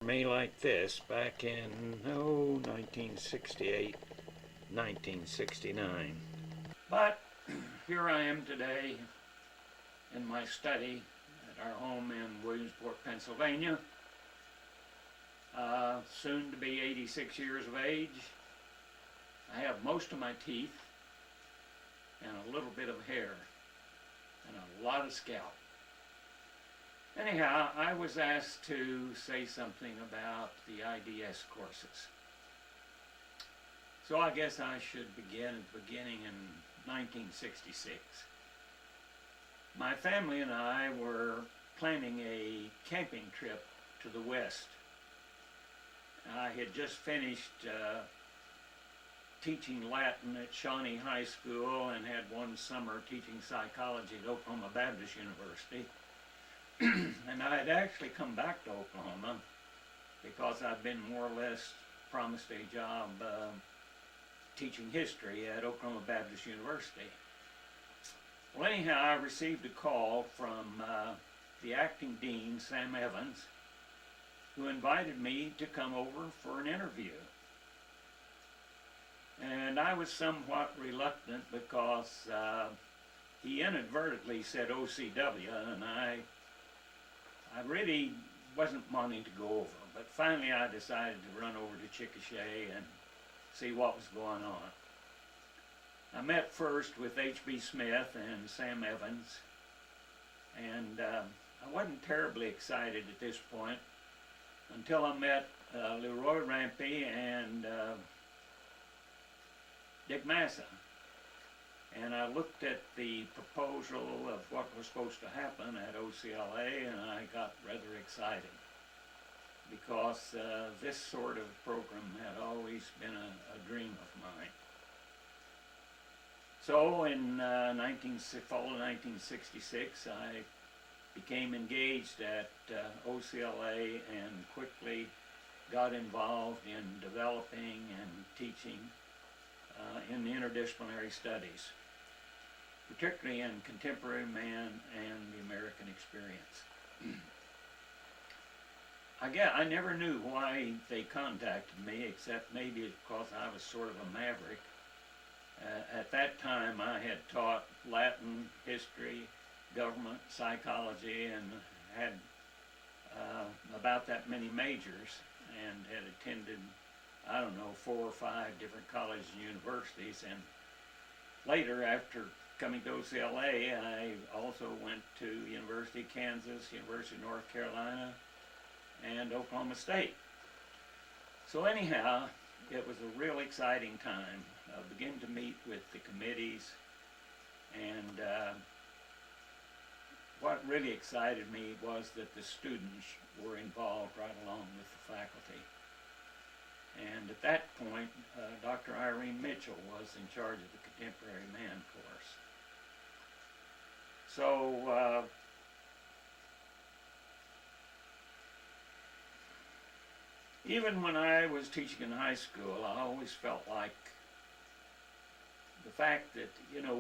Me like this back in 1968, 1969. But here I am today in my study at our home in Williamsport, Pennsylvania. Soon to be 86 years of age. I have most of my teeth and a little bit of hair and a lot of scalp. Anyhow, I was asked to say something about the IDS courses. So I guess I should begin at the beginning in 1966. My family and I were planning a camping trip to the West. I had just finished teaching Latin at Shawnee High School and had one summer teaching psychology at Oklahoma Baptist University. And I had actually come back to Oklahoma because I'd been more or less promised a job teaching history at Oklahoma Baptist University. Well, anyhow, I received a call from the acting dean, Sam Evans, who invited me to come over for an interview. And I was somewhat reluctant because he inadvertently said OCW, and I really wasn't wanting to go over, but finally I decided to run over to Chickasha and see what was going on. I met first with H.B. Smith and Sam Evans, and I wasn't terribly excited at this point until I met Leroy Rampey and Dick Massa. And I looked at the proposal of what was supposed to happen at OCLA, and I got rather excited because this sort of program had always been a dream of mine. So in fall of 1966, I became engaged at OCLA and quickly got involved in developing and teaching in the interdisciplinary studies, particularly in contemporary man and the American experience. I never knew why they contacted me, except maybe because I was sort of a maverick. At that time, I had taught Latin, history, government, psychology, and had about that many majors, and had attended, I don't know, 4 or 5 different colleges and universities. And later, after coming to OCLA, I also went to University of Kansas, University of North Carolina, and Oklahoma State. So anyhow, it was a real exciting time. I began to meet with the committees, and what really excited me was that the students were involved right along with the faculty. And at that point, Dr. Irene Mitchell was in charge of the Contemporary Man course. So even when I was teaching in high school, I always felt like the fact that,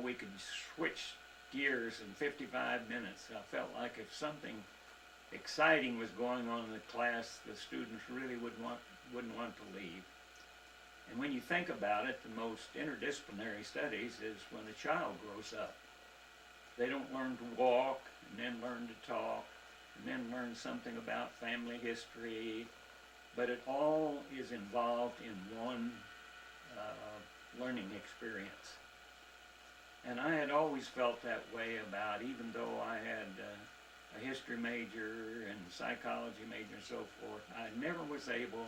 we could switch gears in 55 minutes. I felt like if something exciting was going on in the class, the students really wouldn't want to leave. And when you think about it, the most interdisciplinary studies is when a child grows up. They don't learn to walk, and then learn to talk, and then learn something about family history, but it all is involved in one learning experience. And I had always felt that way about, even though I had a history major and psychology major and so forth, I never was able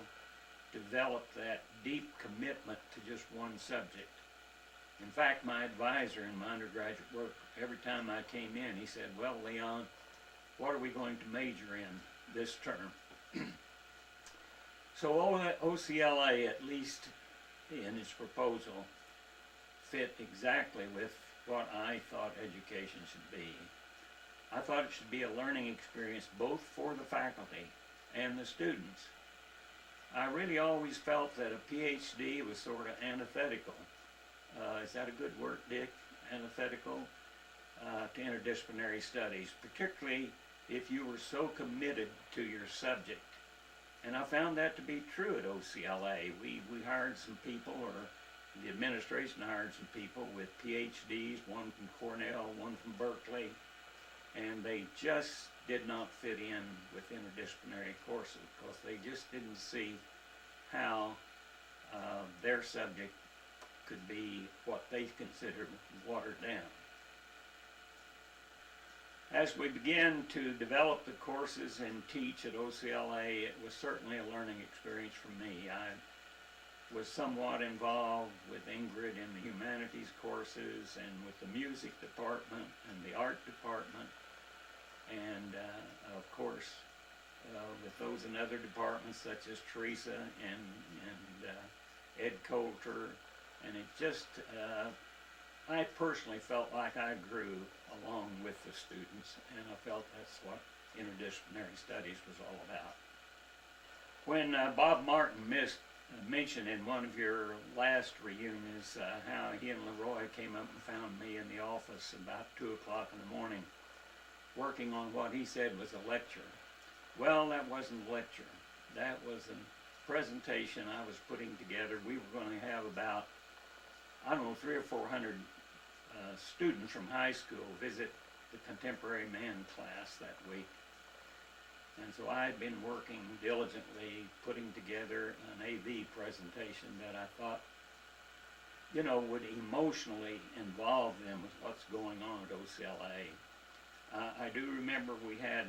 to develop that deep commitment to just one subject. In fact, my advisor in my undergraduate work, every time I came in, he said, "Well, Leon, what are we going to major in this term?" So OCLA, at least in its proposal, fit exactly with what I thought education should be. I thought it should be a learning experience both for the faculty and the students. I really always felt that a PhD was sort of antithetical. Is that a good word, Dick? Antithetical to interdisciplinary studies, particularly if you were so committed to your subject And I found that to be true at OCLA. We hired some people, or the administration hired some people with PhDs, one from Cornell, one from Berkeley, and they just did not fit in with interdisciplinary courses because they just didn't see how their subject could be what they considered watered down. As we began to develop the courses and teach at OCLA, it was certainly a learning experience for me. I was somewhat involved with Ingrid in the humanities courses and with the music department and the art department, and of course with those in other departments such as Teresa and Ed Coulter, and it just I personally felt like I grew along with the students, and I felt that's what interdisciplinary studies was all about. When Bob Martin mentioned in one of your last reunions how he and Leroy came up and found me in the office about 2 o'clock in the morning working on what he said was a lecture. Well, that wasn't a lecture. That was a presentation I was putting together. We were going to have about, I don't know, 300 or 400 students from high school visit the Contemporary Man class that week. And so I had been working diligently putting together an AV presentation that I thought, you know, would emotionally involve them with what's going on at OCLA. I do remember we had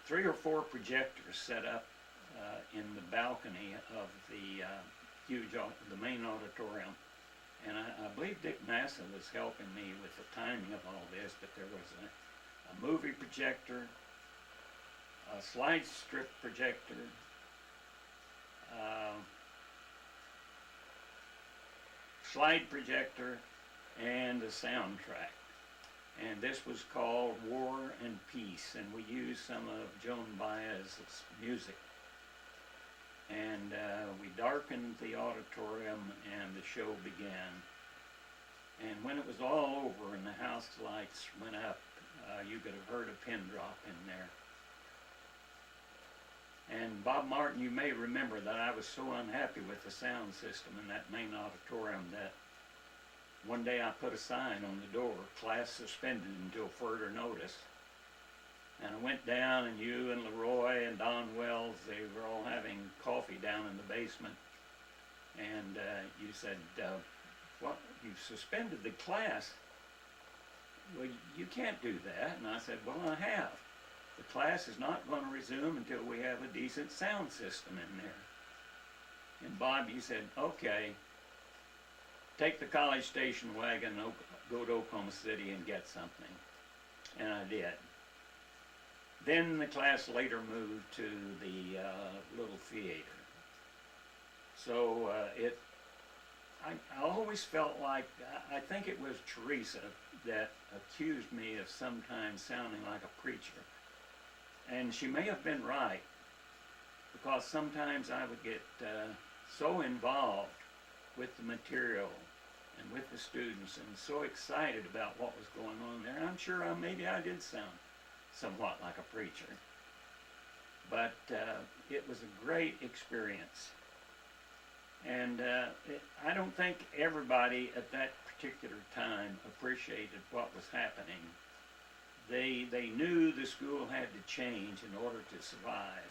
3 or 4 projectors set up in the balcony of the the main auditorium. And I believe Dick Massa was helping me with the timing of all this, but there was a movie projector, a slide strip projector, slide projector, and a soundtrack. And this was called War and Peace, and we used some of Joan Baez's music. And we darkened the auditorium and the show began. And when it was all over and the house lights went up, you could have heard a pin drop in there. And Bob Martin, you may remember that I was so unhappy with the sound system in that main auditorium that one day I put a sign on the door, class suspended until further notice. And I went down, and you and Leroy and Don Wells, they were all having coffee down in the basement. And you said, what, you've suspended the class? Well, you can't do that. And I said, well, I have. The class is not going to resume until we have a decent sound system in there. And Bob, you said, okay, take the College Station wagon, go to Oklahoma City and get something. And I did. Then the class later moved to the little theater. So I always felt like, I think it was Teresa that accused me of sometimes sounding like a preacher. And she may have been right, because sometimes I would get so involved with the material and with the students and so excited about what was going on there. I'm sure maybe I did sound somewhat like a preacher. But it was a great experience. And I don't think everybody at that particular time appreciated what was happening. They knew the school had to change in order to survive.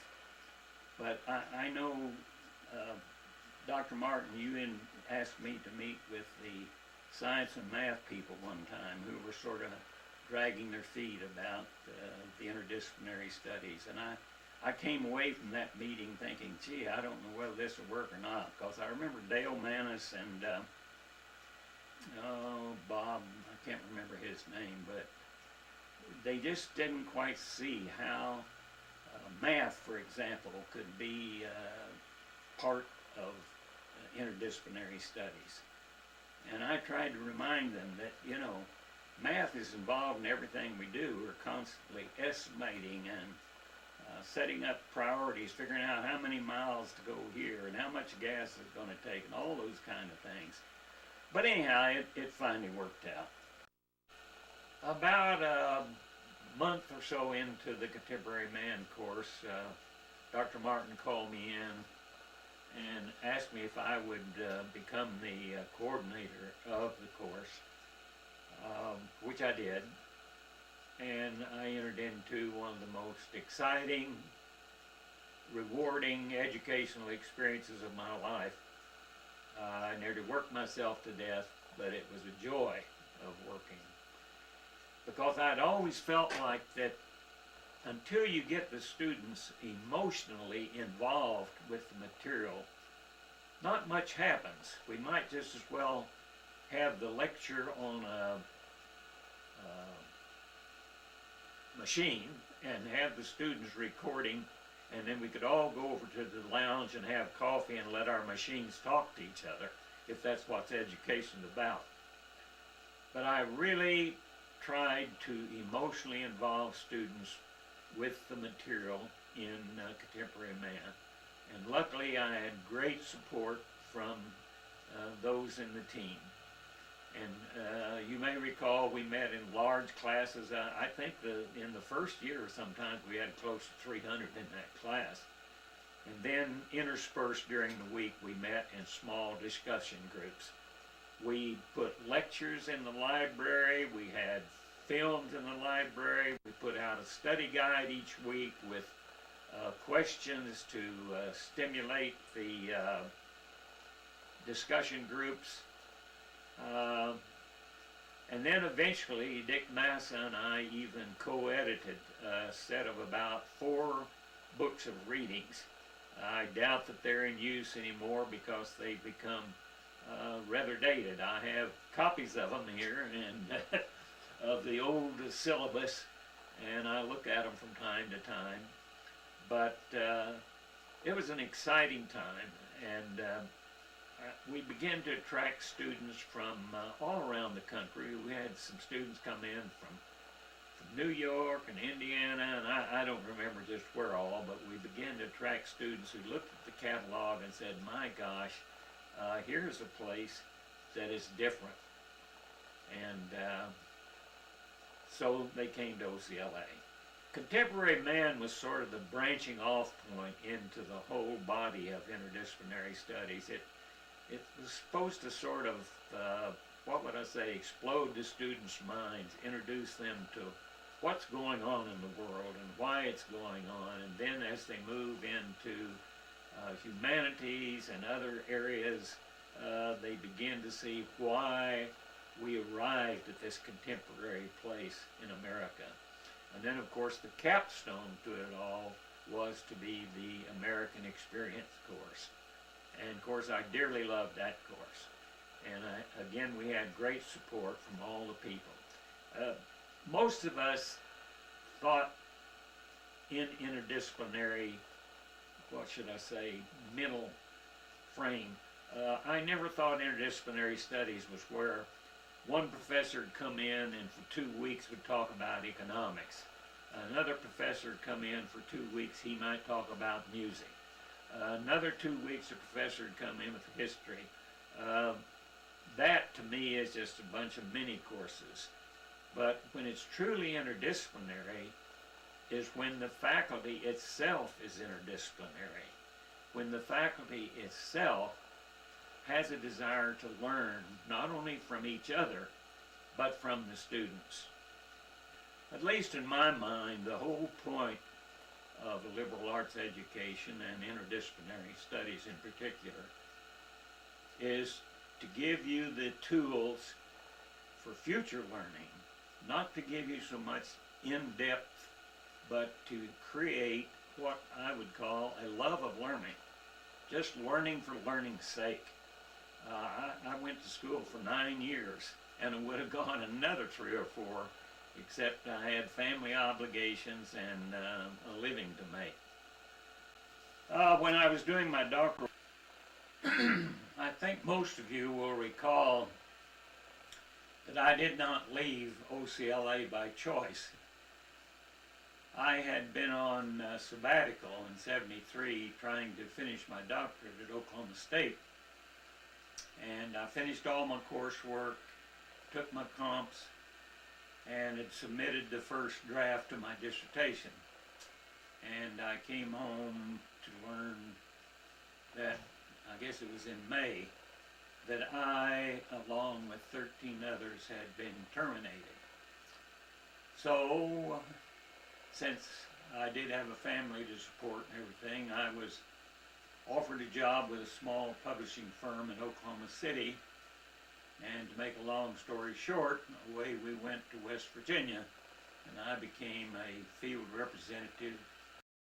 But I know, Dr. Martin, you asked me to meet with the science and math people one time who were sort of dragging their feet about the interdisciplinary studies. And I came away from that meeting thinking, gee, I don't know whether this will work or not, because I remember Dale Manis and Bob, I can't remember his name, but they just didn't quite see how math, for example, could be part of interdisciplinary studies. And I tried to remind them that, you know, math is involved in everything we do. We're constantly estimating and setting up priorities, figuring out how many miles to go here and how much gas it's going to take and all those kind of things. But anyhow, it finally worked out. About a month or so into the Contemporary Man course, Dr. Martin called me in and asked me if I would become the coordinator of the course, which I did. And I entered into one of the most exciting, rewarding educational experiences of my life. I nearly worked myself to death, but it was a joy of working. Because I'd always felt like that until you get the students emotionally involved with the material, not much happens. We might just as well have the lecture on a machine and have the students recording, and then we could all go over to the lounge and have coffee and let our machines talk to each other, if that's what education's about. But I really tried to emotionally involve students with the material in Contemporary Man. And luckily I had great support from those in the team. And you may recall we met in large classes. I think in the first year sometimes we had close to 300 in that class. And then interspersed during the week we met in small discussion groups. We put lectures in the library, we had films in the library, we put out a study guide each week with questions to stimulate the discussion groups. And then eventually Dick Massa and I even co-edited a set of about 4 books of readings. I doubt that they're in use anymore because they've become rather dated. I have copies of them here and of the old syllabus, and I look at them from time to time. But it was an exciting time, and we began to attract students from all around the country. We had some students come in from New York and Indiana, and I don't remember just where all, but we began to attract students who looked at the catalog and said, my gosh, here's a place that is different. And so they came to OCLA. Contemporary Man was sort of the branching off point into the whole body of interdisciplinary studies. It was supposed to sort of, what would I say, explode the students' minds, introduce them to what's going on in the world and why it's going on, and then as they move into humanities and other areas, they begin to see why we arrived at this contemporary place in America. And then, of course, the capstone to it all was to be the American Experience course. And of course, I dearly loved that course. And again, we had great support from all the people. Most of us thought in interdisciplinary, what should I say, mental frame. I never thought interdisciplinary studies was where one professor would come in and for 2 weeks would talk about economics. Another professor would come in for 2 weeks, he might talk about music. Another 2 weeks, a professor would come in with history. That, to me, is just a bunch of mini courses. But when it's truly interdisciplinary is when the faculty itself is interdisciplinary. When the faculty itself has a desire to learn, not only from each other, but from the students. At least in my mind, the whole point of a liberal arts education and interdisciplinary studies in particular is to give you the tools for future learning, not to give you so much in-depth, but to create what I would call a love of learning, just learning for learning's sake. I went to school for 9 years, and I would have gone another 3 or 4, except I had family obligations and a living to make. When I was doing my doctoral, I think most of you will recall that I did not leave OCLA by choice. I had been on sabbatical in '73 trying to finish my doctorate at Oklahoma State. And I finished all my coursework, took my comps, and had submitted the first draft of my dissertation. and I came home to learn that, I guess it was in May, that I, along with 13 others, had been terminated. So, since I did have a family to support and everything, I was offered a job with a small publishing firm in Oklahoma City, and to make a long story short, away we went to West Virginia, and I became a field representative